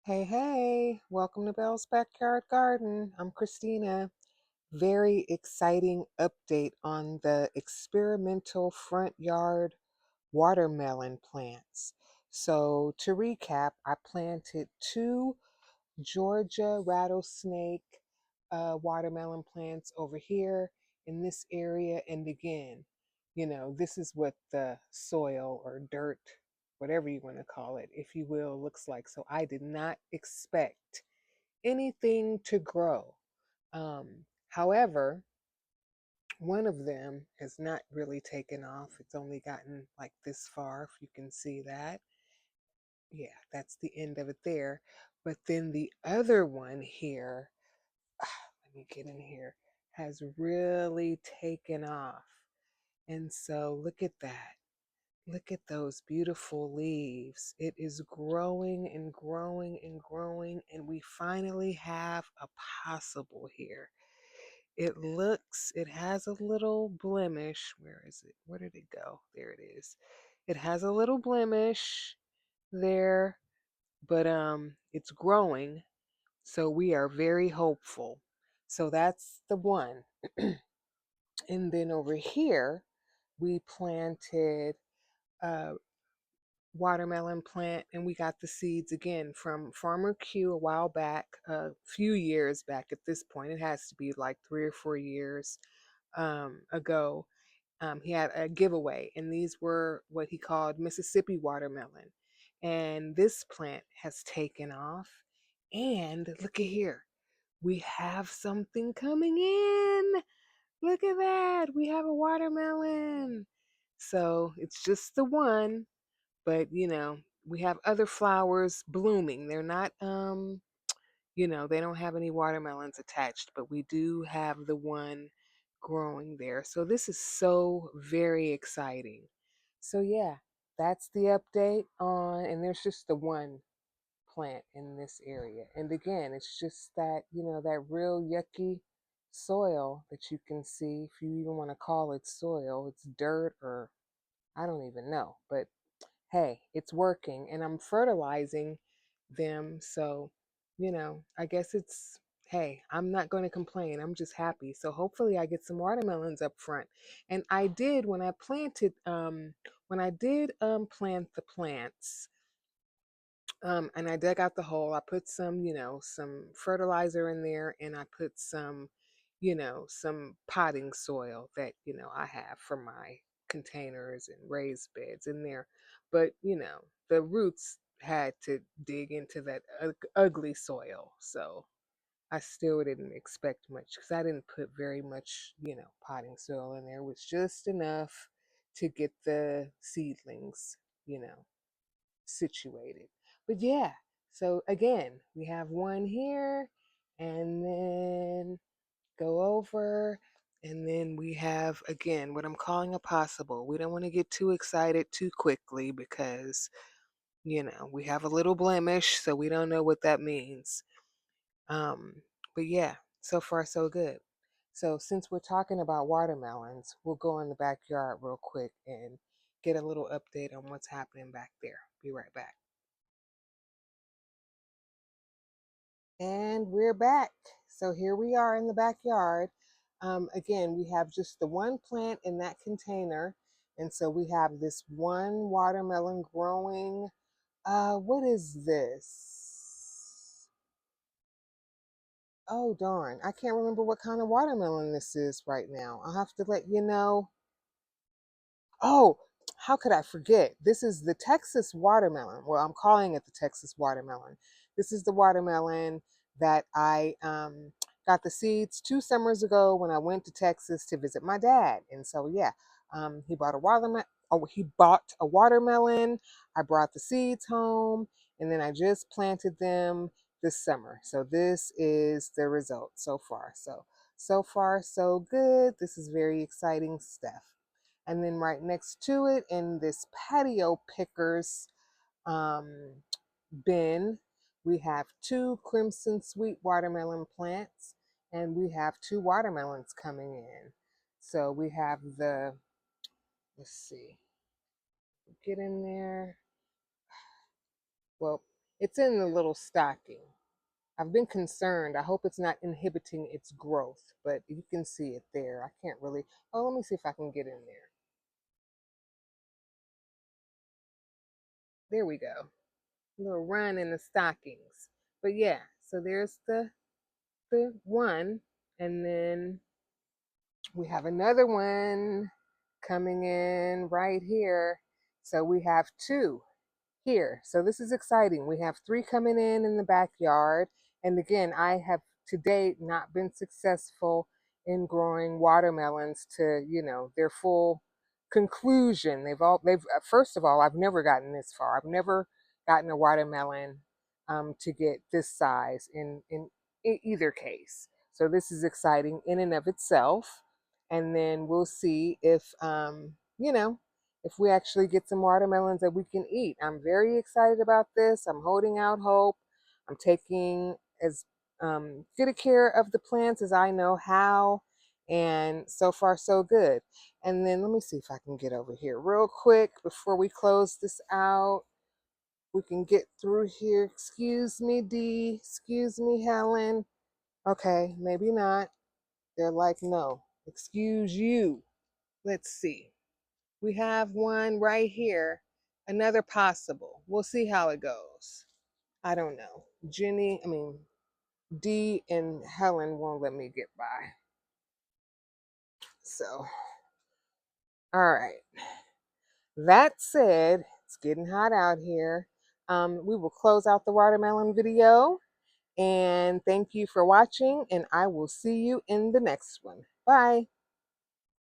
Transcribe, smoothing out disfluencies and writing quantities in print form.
Hey, hey, welcome to Bell's Backyard Garden. I'm Christina. Very exciting update on the experimental front yard watermelon plants. So, to recap, I planted two Georgia rattlesnake watermelon plants over here in this area. And again, this is what the soil or dirt, whatever you want to call it, if you will, looks like. So I did not expect anything to grow. However, one of them has not really taken off. It's only gotten like this far, if you can see that. Yeah, that's the end of it there. But then the other one here, let me get in here, has really taken off. And so look at that. Look at those beautiful leaves. It is growing and growing and growing, and we finally have a possible here. It has a little blemish. Where is it? Where did it go? There it is. It has a little blemish there, but it's growing, so we are very hopeful. So that's the one. And then over here, we planted a watermelon plant, and we got the seeds again from Farmer Q a while back, a few years back at this point. It has to be like 3 or 4 years ago. He had a giveaway, and these were what he called Mississippi watermelon. And this plant has taken off. And look at here, we have something coming in. Look at that. We have a watermelon. So it's just the one, but we have other flowers blooming. They're not they don't have any watermelons attached, but we do have the one growing there. So this is so very exciting. So yeah, that's the update on, and there's just the one plant in this area. And again, it's just that, that real yucky soil that you can see, if you even want to call it soil. It's dirt, or I don't even know. But hey, it's working, and I'm fertilizing them. So, I guess hey, I'm not going to complain. I'm just happy. So hopefully I get some watermelons up front. And I did when I did plant the plants, and I dug out the hole. I put some fertilizer in there, and I put some potting soil that, I have for my containers and raised beds in there. But, the roots had to dig into that ugly soil. So I still didn't expect much because I didn't put very much, potting soil in there. It was just enough to get the seedlings, you know, situated. But yeah, so again, we have one here, and then go over, and then we have again what I'm calling a possible. We don't want to get too excited too quickly because, we have a little blemish, so we don't know what that means. Um, but yeah, so far so good. So since we're talking about watermelons, we'll go in the backyard real quick and get a little update on what's happening back there. Be right back. And we're back. So here we are in the backyard. Again, we have just the one plant in that container. And so we have this one watermelon growing. What is this? Oh, darn. I can't remember what kind of watermelon this is right now. I'll have to let you know. Oh, how could I forget? This is the Texas watermelon. Well, I'm calling it the Texas watermelon. This is the watermelon that I got the seeds 2 summers ago when I went to Texas to visit my dad. And so, yeah, he bought a watermelon. Oh, he bought a watermelon. I brought the seeds home, and then I just planted them this summer. So this is the result so far. So far, so good. This is very exciting stuff. And then right next to it in this patio pickers um, bin, we have two crimson sweet watermelon plants, and we have two watermelons coming in. So we have let's see, get in there. Well, It's in the little stocking. I've been concerned. I hope it's not inhibiting its growth, but you can see it there. I can't really. Oh, let me see if I can get in there. There we go. A little run in the stockings. But yeah, so there's the one, and then we have another one coming in right here. So we have two here. So this is exciting. We have three coming in the backyard. And again, I have to date not been successful in growing watermelons to, their full conclusion. They've first of all, I've never gotten this far. I've never gotten a watermelon to get this size in either case. So this is exciting in and of itself. And then we'll see if we actually get some watermelons that we can eat. I'm very excited about this. I'm holding out hope. I'm taking as good a care of the plants as I know how. And so far, so good. And then let me see if I can get over here real quick before we close this out. We can get through here. Excuse me, Dee. Excuse me, Helen. Okay, maybe not. They're like, no, excuse you. Let's see. We have one right here, another possible. We'll see how it goes. I don't know. Dee and Helen won't let me get by. So, all right. That said, it's getting hot out here. We will close out the watermelon video. And thank you for watching, and I will see you in the next one. Bye.